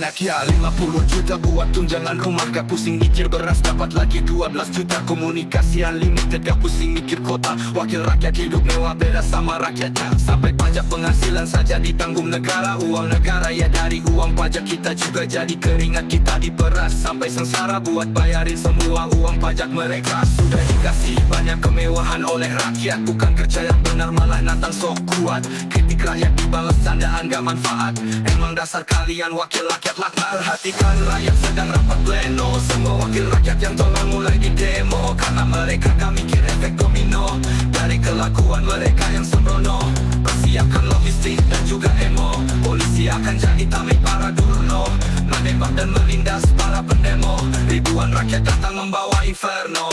banyak ya 50 juta buat tunjangan rumah. Gak pusing mikir beras dapat lagi 12 juta. Komunikasi unlimited gak pusing mikir kota. Wakil rakyat hidup mewah beda sama rakyatnya. Sampai pajak penghasilan saja ditanggung negara. Uang negara ya dari uang pajak kita juga jadi keringat kita diperas. Sampai sengsara buat bayarin semua uang pajak mereka. Sudah dikasih banyak kemewahan oleh rakyat. Bukan kerja yang benar malah natang sok kuat. Kritik rakyat dibalas candaan gak manfaat. Emang dasar kalian wakil rakyat laknat. Perhatikan rakyat sedang rapat pleno. Semua wakil rakyat yang tolong mulai di demo. Karena mereka gak mikir efek domino dari kelakuan mereka yang sembrono. Persiapkan logistik dan juga emo. Polisi akan jadi tameng para durno, menembak dan melindas para pendemo. Ribuan rakyat datang membawa inferno.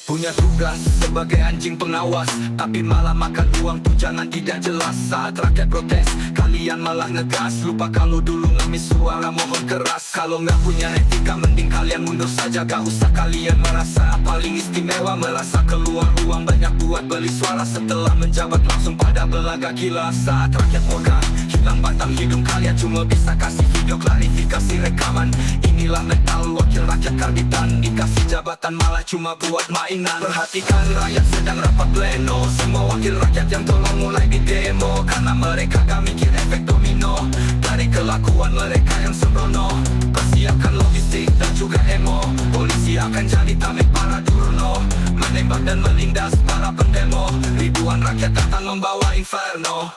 Punya tugas sebagai anjing pengawas, tapi malah makan uang tunjangan tidak jelas. Saat rakyat protes, kalian malah ngegas. Lupa kalau dulu ngemis suara mohon keras. Kalau nggak punya etika, mending kalian mundur saja. Gak usah kalian merasa paling istimewa, merasa keluar uang banyak buat beli suara. Setelah menjabat langsung pada belaga gila. Saat rakyat mogah, hilang batang hidung kalian. Cuma bisa kasih video klarifikasi rekaman. Inilah mental wakil rakyat karbitan. Dikasih jabatan malah cuma buat main. Perhatikan rakyat sedang rapat pleno. Semua wakil rakyat yang tolong mulai di demo. Karena mereka gak mikir efek domino dari kelakuan mereka yang sembrono. Persiapkan logistik dan juga emo. Polisi akan jadi tameng para durno, menembak dan melindas para pendemo. Ribuan rakyat datang membawa inferno.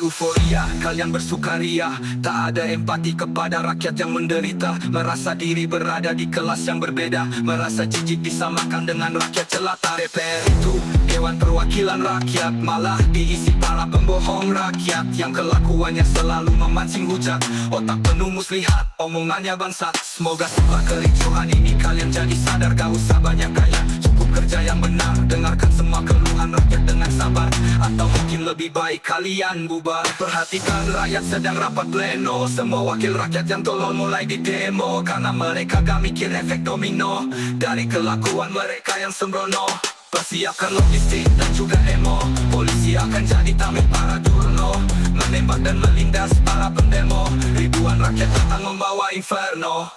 Euforia, kalian bersukaria. Tak ada empati kepada rakyat yang menderita. Merasa diri berada di kelas yang berbeda. Merasa jijik disamakan dengan rakyat jelata. DPR itu Dewan Perwakilan Rakyat, malah diisi para pembohong rakyat yang kelakuannya selalu memancing hujat. Otak penuh muslihat, omongannya bangsat. Semoga setelah kericuhan ini kalian jadi sadar. Gak usah banyak gaya, cukup kerja yang benar. Dengarkan semua keluhan rakyat dengan sabar. Atau mungkin lebih baik kalian bubar. Perhatikan rakyat sedang rapat pleno. Semua wakil rakyat yang tolong mulai di demo. Karena mereka gak mikir efek domino dari kelakuan mereka yang sembrono. Persiapkan logistik dan juga emo. Polisi akan jadi tameng para durno, menembak dan melindas para pendemo. Ribuan rakyat datang membawa inferno.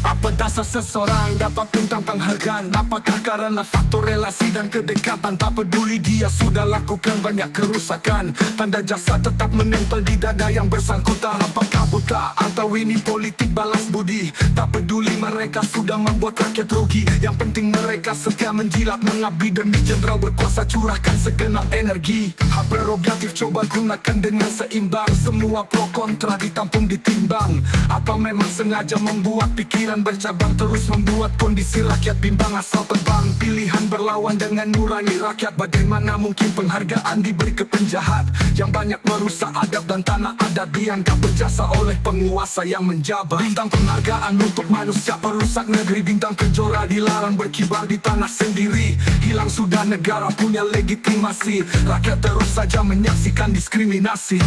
Apa dasar seseorang dapat tentang penghargaan? Apakah karena faktor relasi dan kedekatan? Tak peduli dia sudah lakukan banyak kerusakan, tanda jasa tetap menempel di dada yang bersangkutan. Apakah buta atau ini politik balas budi? Tak peduli mereka sudah membuat rakyat rugi. Yang penting mereka setia menjilat mengabdi demi jenderal berkuasa. Curahkan segenap energi, hak prerogatif coba gunakan dengan seimbang. Semua pro kontra ditampung ditimbang. Apa memang sengaja membuat pikiran bercabang, terus membuat kondisi rakyat bimbang asal terbang? Pilihan berlawan dengan nurani rakyat. Bagaimana mungkin penghargaan diberi ke penjahat yang banyak merusak adab dan tanah adat, dianggap berjasa oleh penguasa yang menjabat. Bintang penghargaan untuk manusia perusak negeri. Bintang kejora dilarang berkibar di tanah sendiri. Hilang sudah negara punya legitimasi. Rakyat terus saja menyaksikan diskriminasi.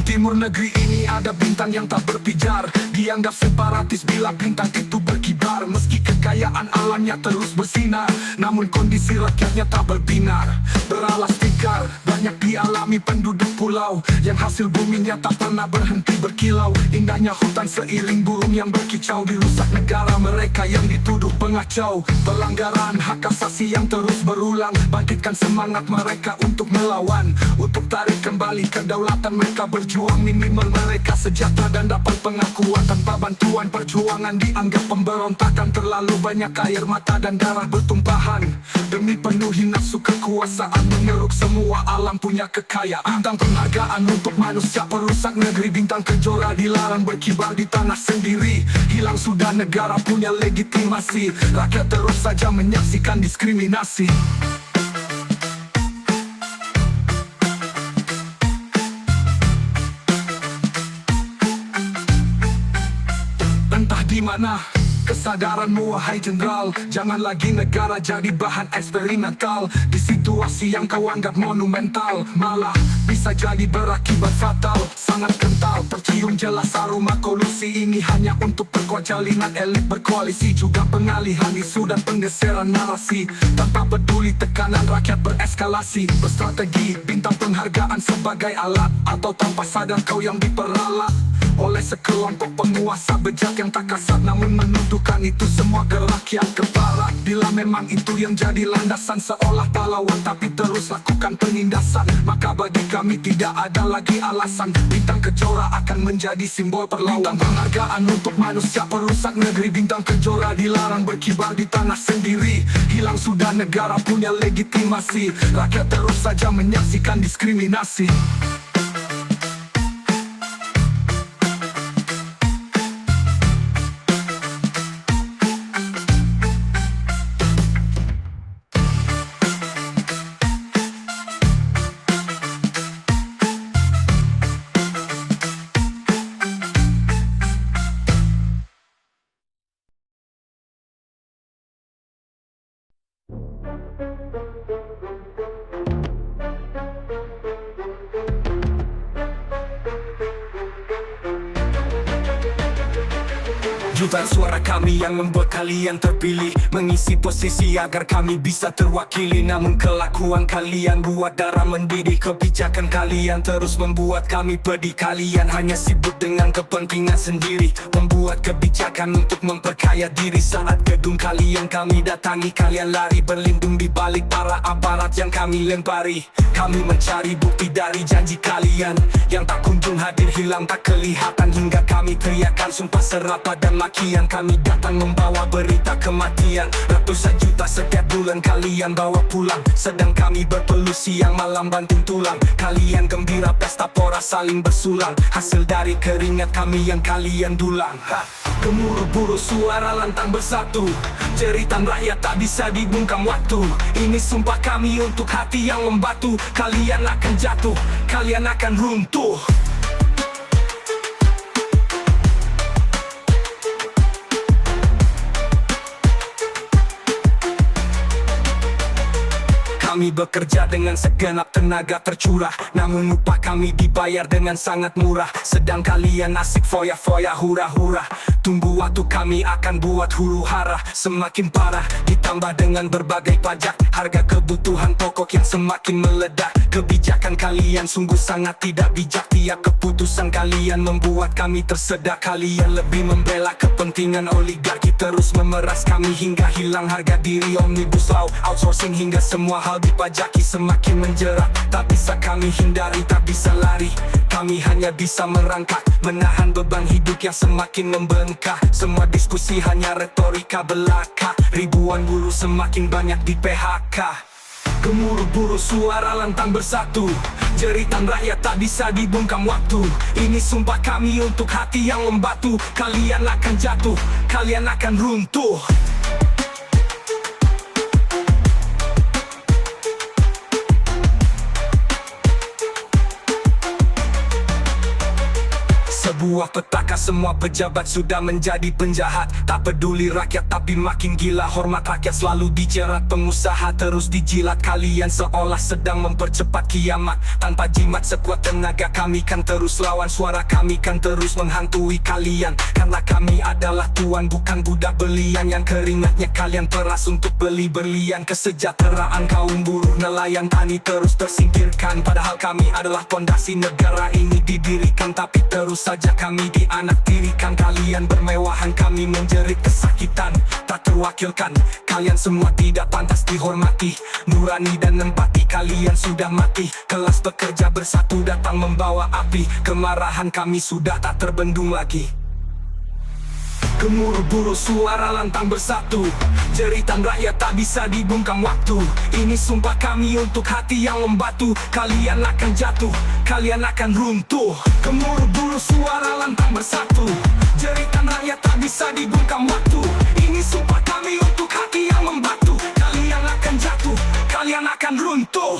Timur negeri ini ada bintang yang tak berpijar. Dianggap separatis bila bintang itu berkibar. Meski kekayaan alamnya terus bersinar, namun kondisi rakyatnya tak berbinar. Beralas tikar, banyak dialami penduduk pulau yang hasil buminya tak pernah berhenti berkilau. Indahnya hutan seiring burung yang berkicau. Dirusak negara mereka yang dituduh pengacau. Pelanggaran hak asasi yang terus berulang. Bangkitkan semangat mereka untuk melawan, untuk tarik kembali kedaulatan mereka. Berjuang minimal mereka sejahtera dan dapat pengakuan. Tanpa bantuan perjuangan dianggap pemberontakan. Terlalu Terlalu banyak air mata dan darah bertumpahan demi penuhi nafsu kekuasaan, mengeruk semua alam punya kekayaan. Bintang penghargaan untuk manusia perusak negeri. Bintang kejora dilarang berkibar di tanah sendiri. Hilang sudah negara punya legitimasi. Rakyat terus saja menyaksikan diskriminasi. Entah di mana kesadaranmu wahai jenderal. Jangan lagi negara jadi bahan eksperimental di situasi yang kau anggap monumental. Malah bisa jadi berakibat fatal. Sangat kental tercium jelas aroma kolusi ini hanya untuk perkuat jalinan elit berkoalisi. Juga pengalihan isu dan penggeseran narasi tanpa peduli tekanan rakyat bereskalasi. Berstrategi bintang penghargaan sebagai alat, atau tanpa sadar kau yang diperalat oleh sekelompok penguasa bejat yang tak kasat namun menuduhkan itu semua ke rakyat ke barat. Bila memang itu yang jadi landasan seolah pahlawan tapi terus lakukan penindasan, maka bagi kami tidak ada lagi alasan. Bintang kejora akan menjadi simbol perlawanan. Bintang penghargaan untuk manusia perusak negeri. Bintang kejora dilarang berkibar di tanah sendiri. Hilang sudah negara punya legitimasi. Rakyat terus saja menyaksikan diskriminasi. Jutaan suara kami yang membuat kalian terpilih, mengisi posisi agar kami bisa terwakili. Namun kelakuan kalian buat darah mendidih. Kebijakan kalian terus membuat kami pedih. Kalian hanya sibuk dengan kepentingan sendiri, membuat kebijakan untuk memperkaya diri. Saat gedung kalian kami datangi, kalian lari berlindung di balik para aparat yang kami lempari. Kami mencari bukti dari janji kalian yang tak kunjung hadir, hilang tak kelihatan. Hingga kami teriakan sumpah serapah dan makian. Kami datang membawa berita kematian. Ratusan juta setiap bulan kalian bawa pulang, sedang kami berpeluh siang malam banting tulang. Kalian gembira pesta pora saling bersulang, hasil dari keringat kami yang kalian dulang. Gemuruh-buru suara lantang bersatu, jeritan rakyat tak bisa dibungkam waktu. Ini sumpah kami untuk hati yang membatu. Kalian akan jatuh, kalian akan runtuh. Kami bekerja dengan segenap tenaga tercurah, namun upah kami dibayar dengan sangat murah. Sedang kalian asik foya-foya hura-hura. Tunggu waktu kami akan buat huru hara semakin parah. Ditambah dengan berbagai pajak, harga kebutuhan pokok yang semakin meledak. Kebijakan kalian sungguh sangat tidak bijak. Tiap keputusan kalian membuat kami tersedak. Kalian lebih membela kepentingan oligarki, terus memeras kami hingga hilang harga diri. Omnibus Law, outsourcing hingga semua hal dipajaki semakin menjerat. Tak bisa kami hindari, tak bisa lari. Kami hanya bisa merangkak, menahan beban hidup yang semakin membengkak. Semua diskusi hanya retorika belaka. Ribuan buruh semakin banyak di PHK. Gemuruh-buru suara lantang bersatu, jeritan rakyat tak bisa dibungkam waktu. Ini sumpah kami untuk hati yang membatu. Kalian akan jatuh, kalian akan runtuh. Sebuah petaka, semua pejabat sudah menjadi penjahat. Tak peduli rakyat tapi makin gila. Hormat rakyat selalu dijerat, pengusaha terus dijilat. Kalian seolah sedang mempercepat kiamat. Tanpa jimat sekuat tenaga kami kan terus lawan. Suara kami kan terus menghantui kalian. Karena kami adalah tuan bukan budak belian, yang keringatnya kalian peras untuk beli berlian. Kesejahteraan kaum buruh, nelayan, tani terus tersingkirkan. Padahal kami adalah pondasi negara ini didirikan. Tapi terus saja kami dianaktirikan. Kalian bermewahan, kami menjerit kesakitan. Tak terwakilkan, kalian semua tidak pantas dihormati. Nurani dan empati kalian sudah mati. Kelas pekerja bersatu datang membawa api. Kemarahan kami sudah tak terbendung lagi. Gemuruh-gemuruh suara lantang bersatu, jeritan rakyat tak bisa dibungkam waktu. Ini sumpah kami untuk hati yang membatu. Kalian akan jatuh, kalian akan runtuh. Gemuruh-gemuruh suara lantang bersatu, jeritan rakyat tak bisa dibungkam waktu. Ini sumpah kami untuk hati yang membatu. Kalian akan jatuh, kalian akan runtuh.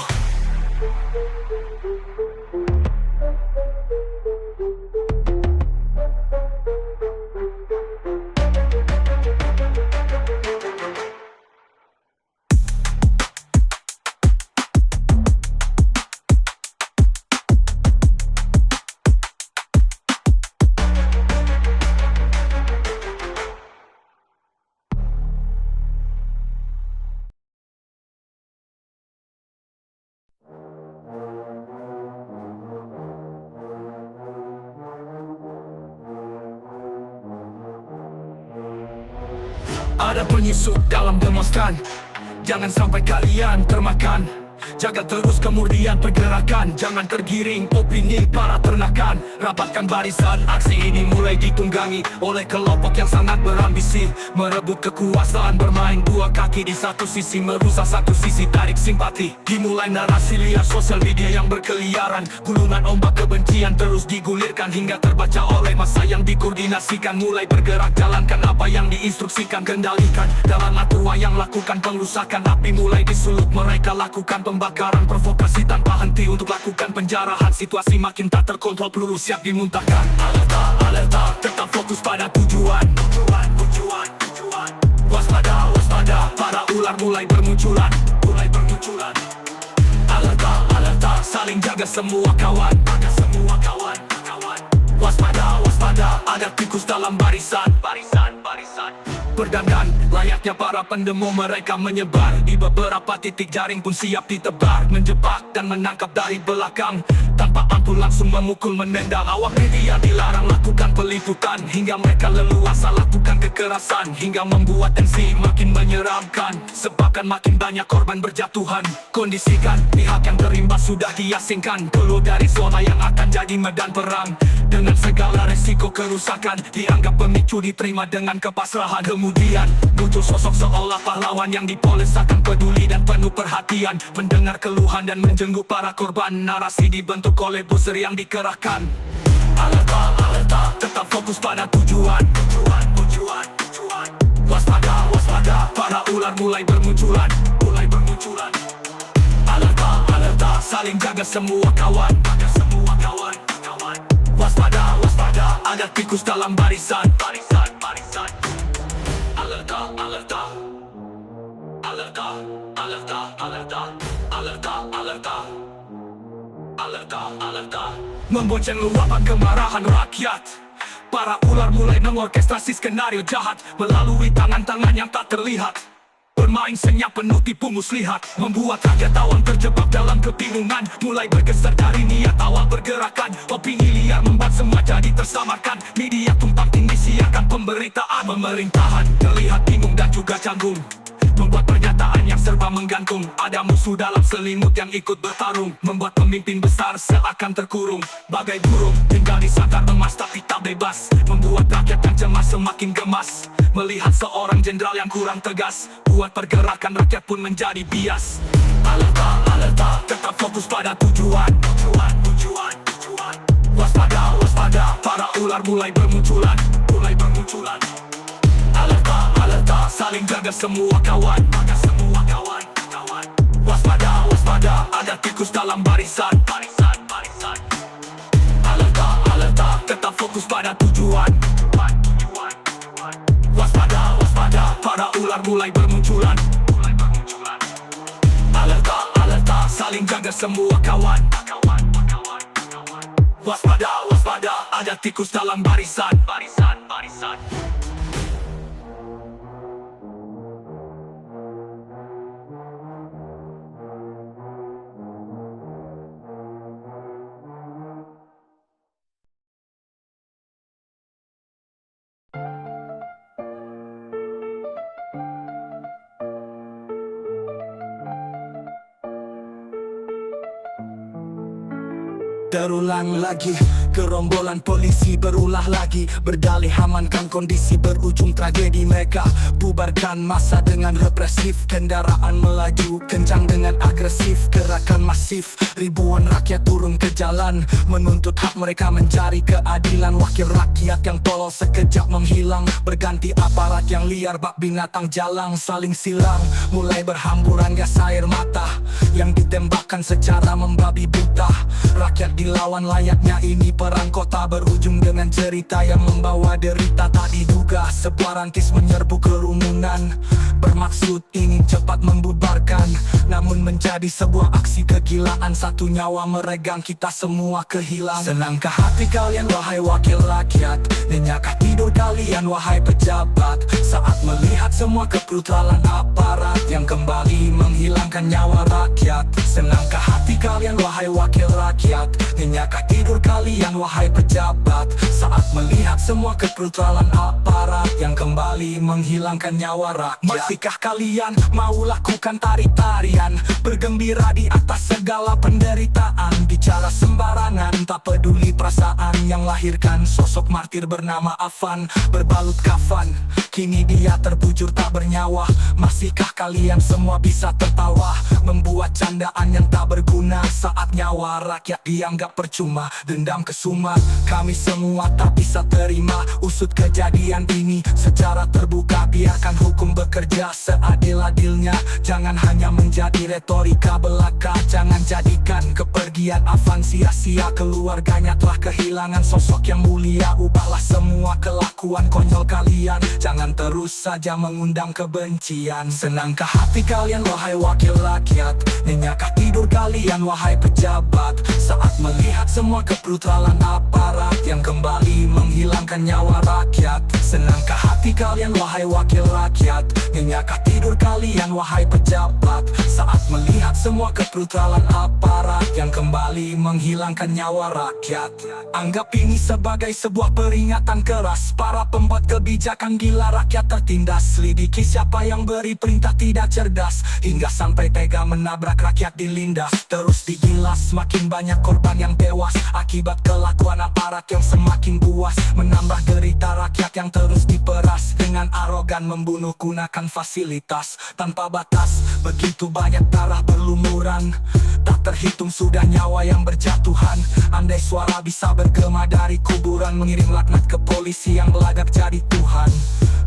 Ada penyusup dalam demonstran, jangan sampai kalian termakan. Jaga terus kemudian pergerakan, jangan tergiring opini para ternakan. Rapatkan barisan, aksi ini mulai ditunggangi oleh kelompok yang sangat berambisi, merebut kekuasaan, bermain dua kaki. Di satu sisi merusak, satu sisi tarik simpati. Dimulai narasi liar sosial media yang berkeliaran, gulungan ombak kebencian terus digulirkan, hingga terbaca oleh massa yang dikoordinasikan. Mulai bergerak, jalankan apa yang diinstruksikan, kendalikan dalam aturan yang lakukan pengerusakan. Api mulai disulut, mereka lakukan pembakaran, provokasi tanpa henti untuk lakukan penjarahan. Situasi makin tak terkontrol, peluru siap dimuntahkan. Alerta, alerta, tetap fokus pada tujuan. Waspada, waspada, para ular mulai bermunculan. Alerta, alerta, saling jaga semua kawan. Waspada, waspada, ada tikus dalam barisan. Berdandan, layaknya para pendemo mereka menyebar. Di beberapa titik jaring pun siap ditebar, menjebak dan menangkap dari belakang. Tanpa ampun langsung memukul, menendang. Awak media dilarang lakukan peliputan, hingga mereka leluasa lakukan kekerasan, hingga membuat tensi makin menyeramkan, sebabkan makin banyak korban berjatuhan. Kondisikan pihak yang terimbas sudah diasingkan, keluar dari zona yang akan jadi medan perang. Dengan segala resiko kerusakan, dianggap pemicu diterima dengan kepasrahan. Kemudian muncul sosok seolah pahlawan yang dipoles akan peduli dan penuh perhatian, mendengar keluhan dan menjenguk para korban. Narasi dibentuk oleh buzzer yang dikerahkan. Alerta, alerta, tetap fokus pada tujuan. Waspada, waspada, para ular mulai bermunculan. Alerta, alerta, saling jaga semua kawan. Waspada, waspada, ada tikus dalam barisan. Alerta, alerta, alerta, alerta, alerta, alerta, alerta, alerta, alerta. Membonceng luapan kemarahan rakyat, para ular mulai mengorkestrasi skenario jahat melalui tangan-tangan yang tak terlihat. Bermain senyap penuh tipu muslihat, membuat rakyat awam terjebak dalam kebingungan. Mulai bergeser dari niat awal pergerakan, opini liar membuat semua jadi tersamarkan. Media tumpang tindih siarkan pemberitaan, pemerintahan terlihat bingung dan juga canggung, membuat pernyataan yang serba menggantung. Ada musuh dalam selimut yang ikut bertarung, membuat pemimpin besar seakan terkurung bagai burung, tinggal di sangkar emas tapi tak bebas. Membuat rakyat yang cemas semakin gemas, melihat seorang jenderal yang kurang tegas, buat pergerakan rakyat pun menjadi bias. Alerta, alerta, tetap fokus pada tujuan. Waspada, waspada, para ular mulai bermunculan. Alerta, alerta, saling jaga semua kawan. Waspada, waspada, ada tikus dalam barisan. Alerta, alerta, tetap fokus pada tujuan. Waspada, waspada, para ular mulai bermunculan. Alerta, alerta, saling jaga semua kawan. Waspada, waspada, ada tikus dalam barisan. Terulang lagi, gerombolan polisi berulah lagi, berdalih amankan kondisi berujung tragedi. Mereka bubarkan massa dengan represif, kendaraan melaju kencang dengan agresif, gerakan masif, ribuan rakyat turun ke jalan menuntut hak mereka, mencari keadilan. Wakil rakyat yang tolol sekejap menghilang, berganti aparat yang liar bak binatang jalang. Saling silang, mulai berhamburan gas air mata yang ditembakkan secara membabi buta. Rakyat dilawan, layaknya ini perang kota, berujung dengan cerita yang membawa derita. Tak diduga sebuah rantis menyerbu kerumunan, bermaksud ingin cepat membubarkan, namun menjadi sebuah aksi kegilaan. Satu nyawa meregang, kita semua kehilangan. Senangkah hati kalian wahai wakil rakyat? Nyenyakah tidur kalian wahai pejabat, saat melihat semua kebrutalan aparat yang kembali menghilangkan nyawa rakyat? Senangkah hati kalian wahai wakil rakyat? Nyenyakah tidur kalian wahai pejabat, saat melihat semua kebrutalan aparat yang kembali menghilangkan nyawa rakyat? Masihkah kalian mau lakukan tari-tarian, bergembira di atas segala penderitaan, bicara sembarangan, tak peduli perasaan yang lahirkan sosok martir bernama Afan, berbalut kafan, kini dia terbujur tak bernyawa. Masihkah kalian semua bisa tertawa, membuat candaan yang tak berguna, saat nyawa rakyat dianggap percuma? Dendam kesumat, kami semua tak bisa terima. Usut kejadian ini secara terbuka, biarkan hukum bekerja seadil-adilnya. Jangan hanya menjadi retorika belaka, jangan jadikan kepergian Afan sia-sia. Keluarganya telah kehilangan sosok yang mulia. Ubahlah semua kelakuan konyol kalian, jangan terus saja mengundang kebencian. Senangkah hati kalian wahai wakil rakyat? Nyenyakah tidur kalian wahai pejabat, saat melihat semua kebrutalan aparat yang kembali menghilangkan nyawa rakyat? Senangkah hati kalian wahai wakil rakyat? Nyenyakah tidur kalian wahai pejabat, saat melihat semua kebrutalan aparat yang kembali menghilangkan nyawa rakyat? Anggap ini sebagai sebuah peringatan keras, para pembuat kebijakan gila rakyat tertindas. Selidiki siapa yang beri perintah tidak cerdas, hingga sampai tega menabrak rakyat dilindas. Terus digilas, semakin banyak korban yang tewas akibat kelakuan aparat yang semakin buas, menambah derita rakyat yang terus diperas. Dengan arogan membunuh gunakan fasilitas tanpa batas, begitu banyak darah berlumuran, tak terhitung sudah nyawa yang berjatuhan. Andai suara bisa bergema dari kuburan, mengirim laknat ke polisi yang belagak jadi Tuhan.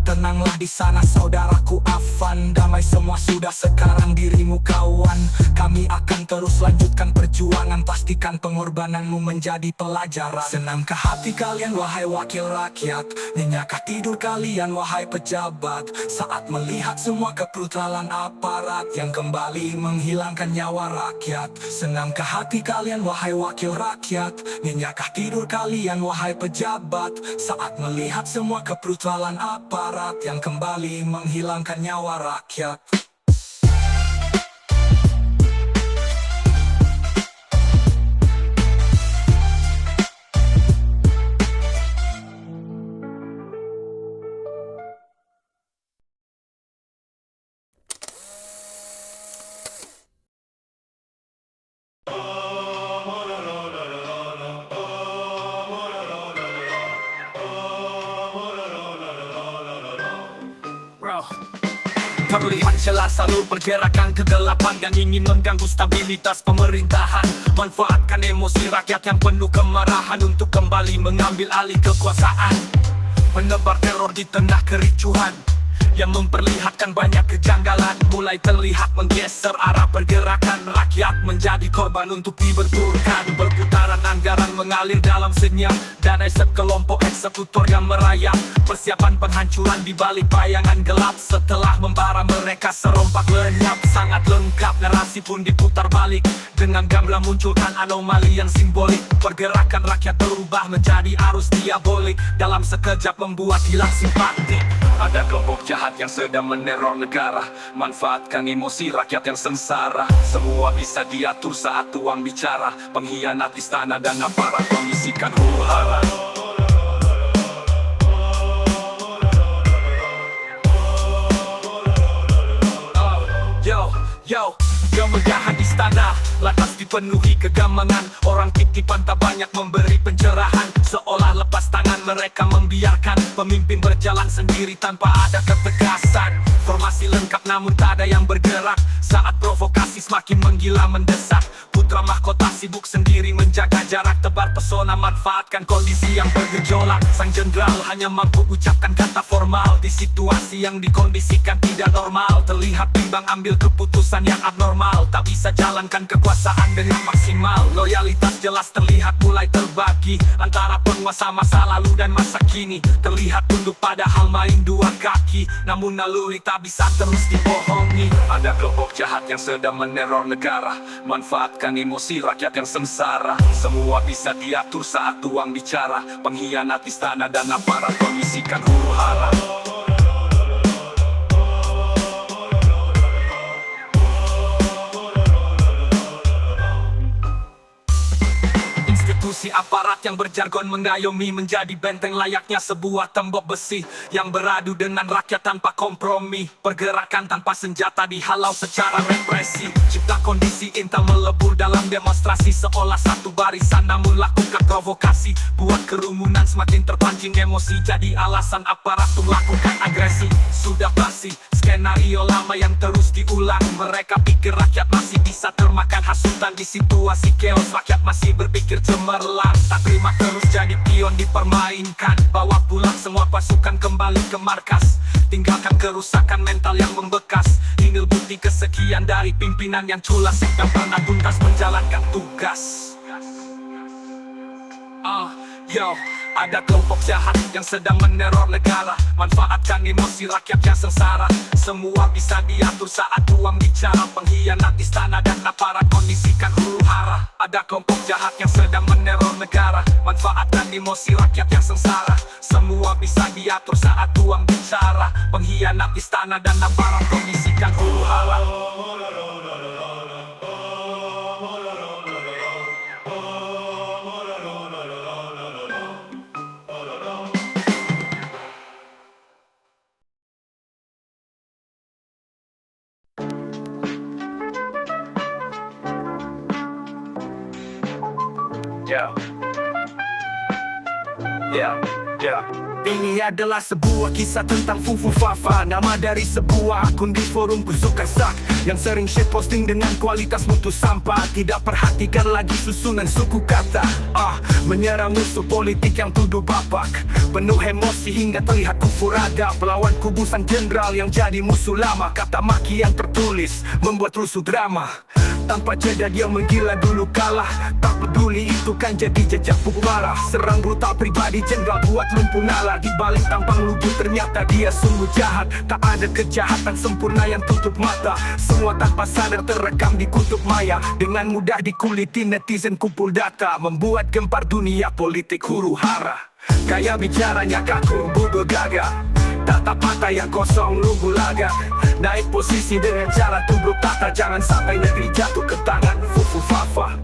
Tenanglah di sana saudaraku Afan, damai semua sudah sekarang dirimu kawan. Kami akan terus lanjutkan perjuangan, pastikan pengorbananmu menjadi pelajaran. Senangkah hati kalian wahai wakil rakyat? Nyenyakah tidur kalian wahai pejabat, saat melihat semua kebrutalan aparat yang kembali menghilangkan nyawa rakyat? Senangkah hati kalian wahai wakil rakyat? Nyenyakah tidur kalian wahai pejabat, saat melihat semua kebrutalan aparat yang kembali menghilangkan nyawa rakyat? Terlihat jelas alur pergerakan kegelapan yang ingin mengganggu stabilitas pemerintahan. Manfaatkan emosi rakyat yang penuh kemarahan untuk kembali mengambil alih kekuasaan, menebar teror di tengah kericuhan yang memperlihatkan banyak kejanggalan. Mulai terlihat menggeser arah pergerakan, rakyat menjadi korban untuk dibenturkan. Berputaran anggaran mengalir dalam senyap, dana sekelompok eksekutor yang merayap. Persiapan penghancuran di balik bayangan gelap. Setelah membara mereka serompak lenyap. Sangat lengkap, narasi pun diputar balik dengan gamblang munculkan anomali yang simbolik. Pergerakan rakyat berubah menjadi arus diabolik, dalam sekejap membuat hilang simpati. Ada kelompok jahat yang sedang meneror negara, manfaatkan emosi rakyat yang sengsara. Semua bisa diatur saat tuang bicara, pengkhianat istana dan aparat mengisikan huru-hara. Kemegahan istana lantas dipenuhi kegamangan. Orang titipan tak banyak memberi pencerahan, seolah lepas tangan mereka membiarkan pemimpin berjalan sendiri tanpa ada ketegasan. Formasi lengkap namun tak ada yang bergerak saat provokasi semakin menggila mendesak. Putra mahkota sibuk sendiri menjaga jarak, tebar pesona manfaatkan kondisi yang bergejolak. Sang jenderal hanya mampu ucapkan kata formal di situasi yang dikondisikan tidak normal. Terlihat bimbang ambil keputusan yang abnormal, tak bisa jalankan kekuasaan dengan maksimal. Loyalitas jelas terlihat mulai terbagi antara penguasa masa lalu dan masa kini. Terlihat tunduk padahal main dua kaki, namun naluri tak bisa terus dibohongi. Ada kelompok jahat yang sedang meneror negara, manfaatkan emosi rakyat yang sengsara. Semua bisa diatur saat tuang bicara, pengkhianat istana dan aparat kondisikan huru hara. Institusi aparat yang berjargon mengayomi menjadi benteng layaknya sebuah tembok besi yang beradu dengan rakyat tanpa kompromi. Pergerakan tanpa senjata dihalau secara represi, cipta kondisi intel melebur dalam demonstrasi seolah satu barisan namun lakukan provokasi. Buat kerumunan semakin terpancing emosi, jadi alasan aparat untuk melakukan agresi. Sudah basi skenario lama yang terus diulang. Mereka pikir rakyat masih bisa termakan hasutan di situasi chaos. Rakyat masih berpikir cemerlang, tak terima terus jadi pion dipermainkan. Bawa pulang semua pasukan kembali ke markas, tinggalkan kerusakan mental yang membekas. Ini bukti kesekian dari pimpinan yang culas yang pernah tuntas menjalankan tugas. Ada kelompok jahat yang sedang meneror negara, manfaatkan emosi rakyat yang sengsara. Semua bisa diatur saat uang bicara, pengkhianat istana dan aparat kondisikan huru hara. Ada kelompok jahat yang sedang meneror negara, manfaatkan emosi rakyat yang sengsara. Semua bisa diatur saat uang bicara, pengkhianat istana dan aparat kondisikan huru hara. Ini adalah sebuah kisah tentang Fufu Fafa, nama dari sebuah akun di forum Kuzuka Sak yang sering shitposting dengan kualitas mutu sampah. Tidak perhatikan lagi susunan suku kata, menyerang musuh politik yang tuduh bapak. Penuh emosi hingga terlihat kufur ada, pelawan kubusan jenderal yang jadi musuh lama. Kata maki yang tertulis membuat rusuh drama. Tanpa jeda dia menggila dulu kalah, tak peduli itu kan jadi jejak parah. Serang brutal pribadi jenderal buat lumpuh nalar. Di balik tampang lugu ternyata dia sungguh jahat. Tak ada kejahatan sempurna yang tutup mata, semua tanpa sadar terekam di kutub maya. Dengan mudah dikuliti netizen kumpul data, membuat gempar dunia politik huru hara. Gaya bicaranya kaku bubur gagak, tatap mata yang kosong lugu lagak. Naik posisi dengan cara tubruk tata, jangan sampai negeri jatuh ke tangan Fufu Fafa.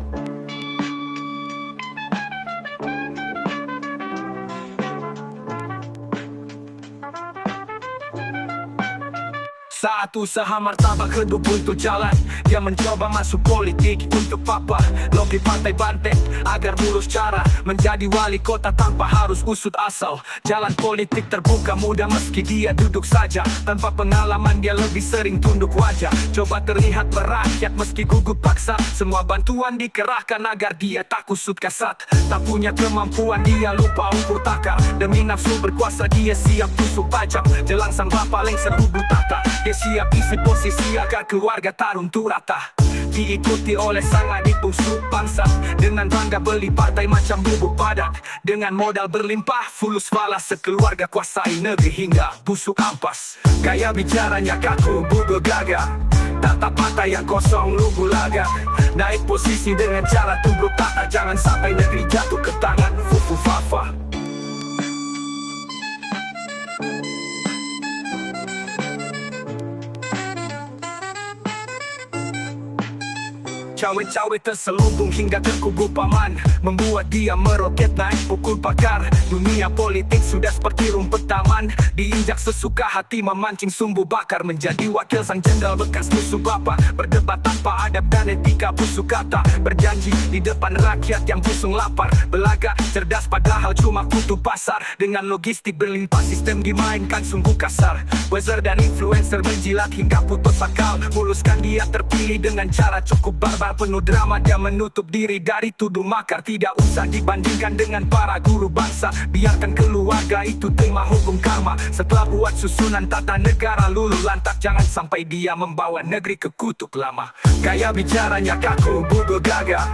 Saat usaha martabak redup untuk jalan, dia mencoba masuk politik untuk papa. Lobi pantai banteng agar mulus cara menjadi wali kota tanpa harus usut asal. Jalan politik terbuka mudah meski dia duduk saja. Tanpa pengalaman dia lebih sering tunduk wajah. Coba terlihat merakyat meski gugup paksa. Semua bantuan dikerahkan agar dia tak kusut kasat. Tak punya kemampuan dia lupa ukur takar. Demi nafsu berkuasa dia siap tusuk pajak. Jelang sang bapak lengser rubuh tata, dia siap isi posisi agar keluarga tarun turata. Diikuti oleh sang adik bungsu bangsa, dengan bangga beli partai macam bubuk padat. Dengan modal berlimpah fulus falas, sekeluarga kuasai negeri hingga busuk ampas. Gaya bicaranya kaku bubuk gagak, tatap mata yang kosong lugu lagak. Naik posisi dengan cara tubruk tata, jangan sampai negeri jatuh ke tangan Fufu Fafa. Cawe-cawe terselubung hingga ke kubu paman, membuat dia meroket naik pukul pakar. Dunia politik sudah seperti rumput taman, diinjak sesuka hati memancing sumbu bakar. Menjadi wakil sang jenderal bekas musuh bapa, berdebat tanpa adab dan etika busuk kata. Berjanji di depan rakyat yang busung lapar, belaga cerdas padahal cuma kutu pasar. Dengan logistik berlimpah sistem dimainkan sungguh kasar. Buzzer dan influencer menjilat hingga putus akal, muluskan dia terpilih dengan cara cukup barbar. Penuh drama dia menutup diri dari tuduh makar. Tidak usah dibandingkan dengan para guru bangsa, biarkan keluarga itu terima hukum karma. Setelah buat susunan tata negara lulu lantak, jangan sampai dia membawa negeri ke kutub lama. Gaya bicaranya kaku bugo gagah,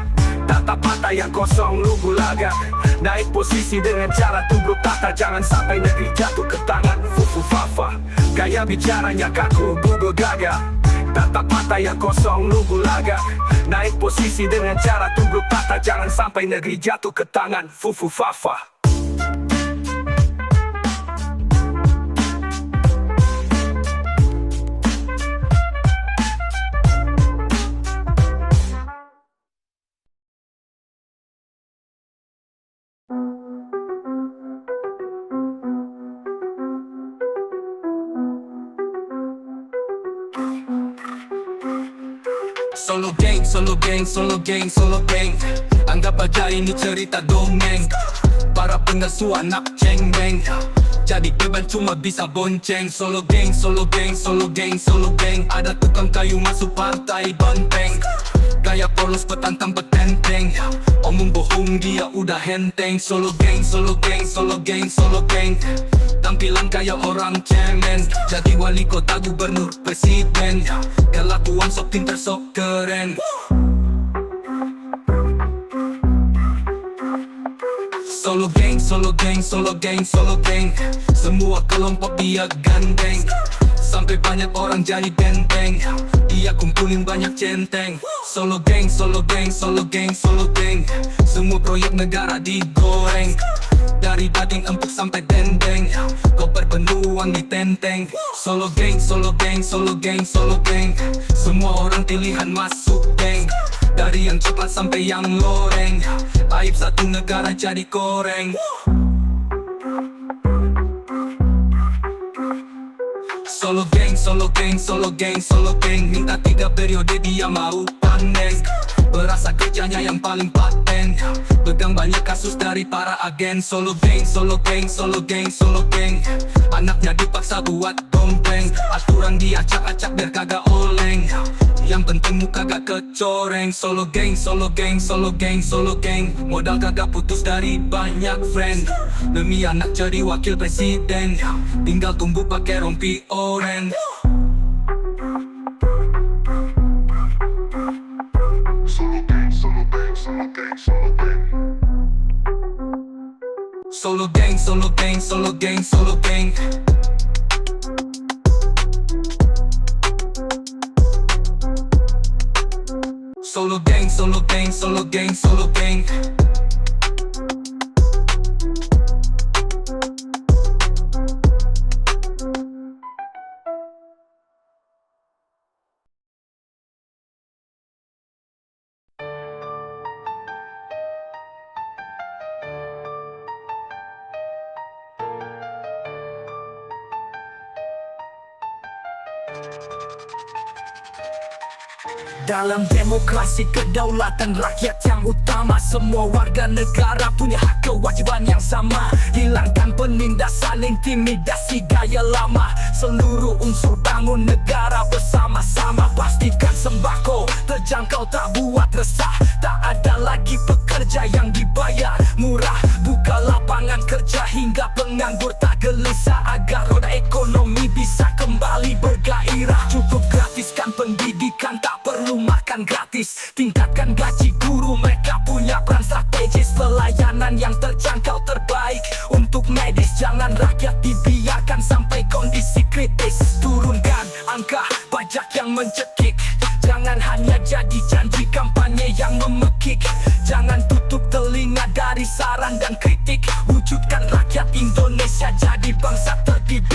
tatap mata yang kosong lugu lagak. Naik posisi dengan cara tubruk tata, jangan sampai negeri jatuh ke tangan fufu fafa. Gaya bicaranya kaku bugo gagah, tatap mata yang kosong lugu lagak. Naik posisi dengan cara tubruk tata, jangan sampai negeri jatuh ke tangan fufu fafa. Solo gang, solo gang, solo gang, solo gang. Anggap aja ini cerita dongeng. Para pengasuh anak ceng-meng, jadi beban cuma bisa bonceng. Solo gang, solo gang, solo gang, solo gang. Ada tukang kayu masuk partai banteng, gaya polos petantang petenteng. Omong bohong dia udah henteng. Solo gang, solo gang, solo gang, solo gang. Tampilan kayak orang cemen, jadi wali kota, gubernur, presiden. Kelakuan sok pinter sok keren. Solo gang, solo gang, solo gang, solo gang. Semua kelompok dia gandeng, sampai banyak orang jadi benteng. Dia kumpulin banyak centeng. Solo gang, solo gang, solo gang, solo gang. Semua proyek negara digoreng, dari daging empuk sampai dendeng. Koper penuh uang ditenteng. Solo gang, solo gang, solo gang, solo gang. Semua orang pilihan masuk geng, dari yang coklat sampai yang loreng. Aib satu negara jadi koreng. Solo gang, solo gang, solo gang, solo gang. Minta 3 periode dia mau panen, berasa kerjanya yang paling paten, pegang banyak kasus dari para agen. Solo gang, solo gang, solo gang, solo gang. Anaknya dipaksa buat dompleng, aturan dia acak-acak biar kagak oleng, yang penting muka gak kecoreng. Solo gang, solo gang, solo gang, solo gang. Modal kagak putus dari banyak friend, demi anak jadi wakil presiden, tinggal tunggu pakai rompi oren. Solo gang, solo gang, solo gang, solo gang. Solo gang, solo gang, solo gang, solo gang. Dalam demokrasi kedaulatan rakyat yang utama, semua warga negara punya hak kewajiban yang sama. Hilangkan penindasan, intimidasi gaya lama. Seluruh unsur bangun negara bersama-sama. Pastikan sembako terjangkau, tak buat resah. Tak ada lagi pekerja yang dibayar murah. Buka lapangan kerja hingga penganggur tak gelisah, agar roda ekonomi bisa kembali bergairah. Cukup gratiskan pendidikan, tak perlu makan gratis. Tingkatkan gaji guru, mereka punya peran strategis. Pelayanan yang terjangkau terbaik untuk medis. Jangan rakyat dibiarkan sampai kondisi kritis. Turunkan angka pajak yang mencekik. Jangan hanya jadi janji kampanye yang memekik. Jangan tutup telinga dari saran dan kritik. Wujudkan rakyat Indonesia jadi bangsa terdidik.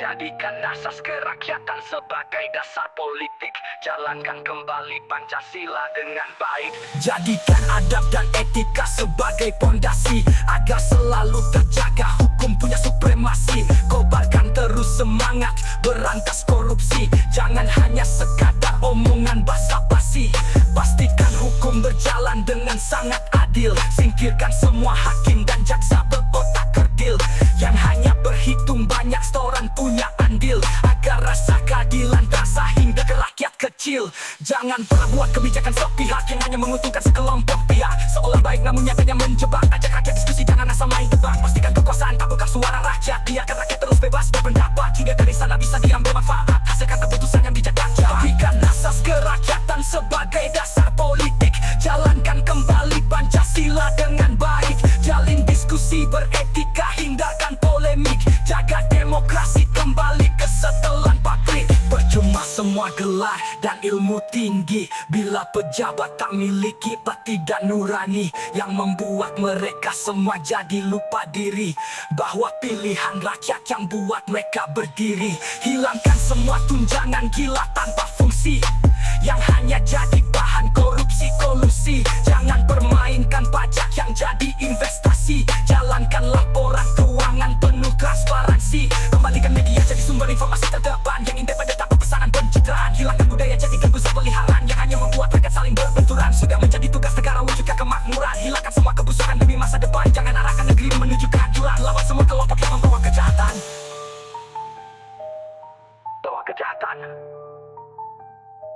Jadikan asas kerakyatan sebagai dasar politik. Jalankan kembali Pancasila dengan baik. Jadikan adab dan etika sebagai pondasi, agar selalu terjaga hukum punya supremasi. Kobarkan terus semangat berantas korupsi. Jangan hanya sekadar omongan basa-basi. Pastikan hukum berjalan dengan sangat adil. Singkirkan semua hakim dan jaksa berotak kerdil, yang hanya berhitung banyak setoran punya andil, agar rasa keadilan terasa hingga ke rakyat kecil. Jangan pernah buat kebijakan sepihak yang hanya menguntungkan sekelompok pihak. Seolah baik namun nyatanya menjebak. Ajak rakyat diskusi, jangan asal main tebak. Pastikan kekuasaan tak bekal suara rakyat. Biarkan rakyat terus bebas berpendapat, hingga dari sana bisa diambil manfaat. Hasilkan keputusan yang bijak dan cepat. Jadikan asas kerakyatan sebagai dasar politik. Jalankan kembali Pancasila dengan baik. Jalin diskusi beretika, hindarkan polemik. Jaga demokrasi kembali kesetelan pabrik. Percuma semua gelar dan ilmu tinggi bila pejabat tak miliki pati dan nurani, yang membuat mereka semua jadi lupa diri bahwa pilihan rakyat yang buat mereka berdiri. Hilangkan semua tunjangan gila tanpa fungsi, yang hanya jadi bahan korupsi kolusi. Jangan permainkan pajak yang jadi investasi. Jalankan laporan keuangan penuh transparansi. Kembalikan media jadi sumber informasi terdepan, yang independen tak berpesanan pencitraan. Hilangkan budaya jadi pusat peliharaan, yang hanya membuat rakyat saling berbenturan. Sudah menjadi tugas negara wujudkan kemakmuran. Hilangkan semua kebusukan demi masa depan. Jangan arahkan negeri menuju kehancuran. Lawan semua kelompok yang membawa kejahatan.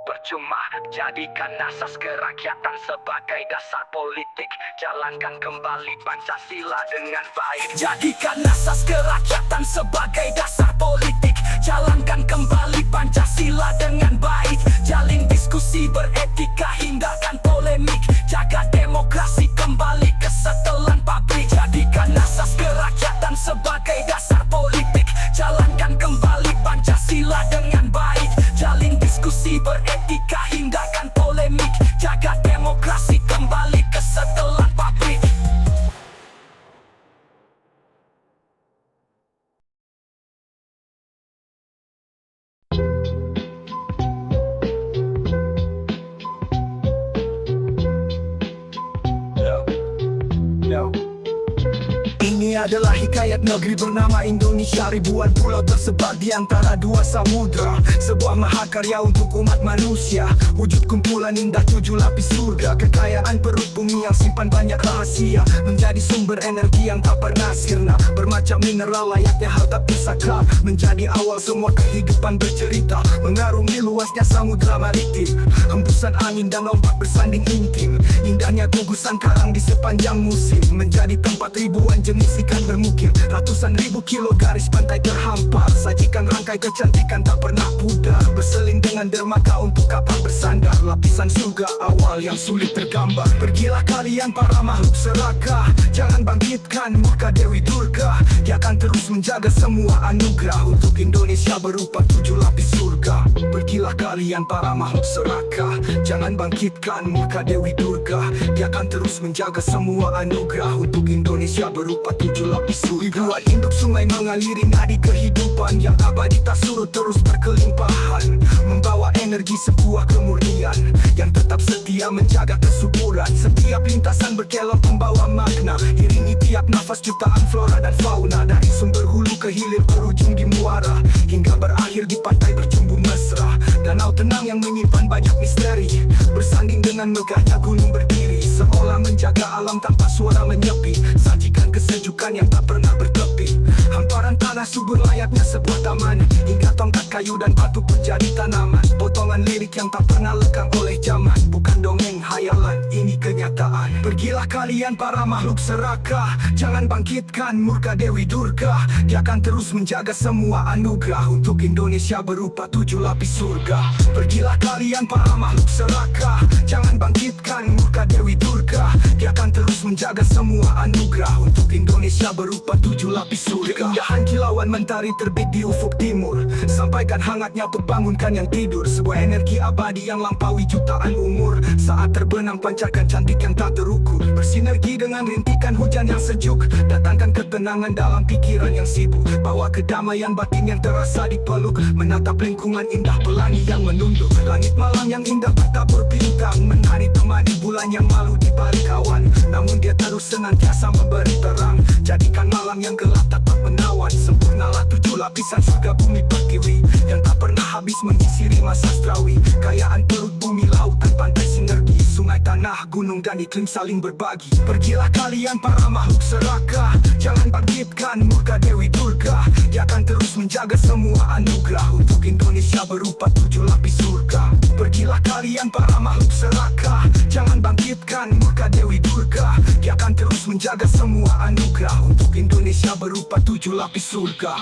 Percuma, jadikan asas kerakyatan sebagai dasar politik. Jalankan kembali Pancasila dengan baik. Jadikan asas kerakyatan sebagai dasar politik. Jalankan kembali Pancasila dengan baik. Jalin diskusi beretika, hindarkan polemik. Jaga demokrasi kembali kesetelan pabrik. Jadikan asas kerakyatan sebagai dasar politik. Jalankan kembali Pancasila dengan baik. Jalin diskusi beretika, hindarkan polemik. Jaga demokrasi kembali kesetelan pabrik. Ini adalah hikayat negeri bernama Indonesia. Ribuan pulau tersebar di antara dua samudra. Sebuah mahakarya untuk umat manusia, wujud kumpulan indah 7 lapis surga. Kekayaan perut bumi yang simpan banyak rahasia, menjadi sumber energi yang tak pernah sirna. Bermacam mineral layaknya harta pusaka, menjadi awal semua kehidupan bercerita. Mengarungi luasnya samudra maritim, hembusan angin dan ombak bersanding intim. Indahnya gugusan karang di sepanjang musim, menjadi tempat ribuan jenis ikan bermukir. Ratusan ribu kilo garis pantai terhampar, sajikan rangkai kecantikan tak pernah pudar. Berseling dengan dermaga untuk kapal bersandar, lapisan surga awal yang sulit tergambar. Pergilah kalian para makhluk serakah, jangan bangkitkan murka Dewi Durga. Dia akan terus menjaga semua anugerah untuk Indonesia berupa 7 lapis surga. Pergilah kalian para makhluk serakah, jangan bangkitkan murka Dewi Durga. Dia akan terus menjaga semua anugerah untuk Indonesia berupa 7 lapis surga. Ribuan induk sungai mengaliri nadi kehidupan, yang abadi tak surut terus berkelimpahan. Membawa energi sebuah kemurnian, yang tetap setia menjaga kesuburan. Setiap lintasan berkelok membawa makna, iringi tiap nafas jutaan flora dan fauna. Dari sumber hulu ke hilir berujung di muara, hingga berakhir di pantai bercumbu mesra. Danau tenang yang menyimpan banyak misteri, bersanding dengan megahnya gunung berdiri. Seolah menjaga alam tanpa suara menyepi, sajikan kesejukan yang tak pernah bertepi. Hamparan tanah subur layaknya sebuah taman, hingga tongkat kayu dan batu menjadi tanaman. Potongan lirik yang tak pernah lekang oleh zaman, bukan dongeng hayalan, ini kenyataan. Pergilah kalian para makhluk serakah, jangan bangkitkan murka Dewi Durga. Dia akan terus menjaga semua anugerah untuk Indonesia berupa 7 lapis surga. Pergilah kalian para makhluk serakah, jangan bangkitkan murka Dewi Durga. Dia akan terus menjaga semua anugerah untuk Indonesia berupa 7 lapis surga. Perlahan kilauan mentari terbit di ufuk timur, sampaikan hangatnya untuk bangunkan yang tidur. Sebuah energi abadi yang lampaui jutaan umur, saat terbenam pancarkan cantik yang tak terukur. Bersinergi dengan rintikan hujan yang sejuk, datangkan ketenangan dalam pikiran yang sibuk. Bawa kedamaian batin yang terasa dipeluk, menatap lingkungan indah pelangi yang menunduk. Langit malam yang indah bertabur bintang, menari temani bulan yang malu di balik awan. Namun dia terus senantiasa memberi terang, jadikan malam yang gelap dapat menawan. Sempurnalah 7 lapisan surga bumi pertiwi, yang tak pernah habis mengisi rima sastrawi. Kayaan perut bumi, lautan, pantai, sinergi, sungai, tanah, gunung, dan iklim saling berbagi. Pergilah kalian para makhluk serakah, jangan bangkitkan murka Dewi Durga. Dia akan terus menjaga semua anugerah untuk Indonesia berupa 7 lapis surga. Pergilah kalian para makhluk serakah, jangan bangkitkan murka Dewi Durga. Dia akan terus menjaga semua anugerah untuk Indonesia berupa 7 lapis surga.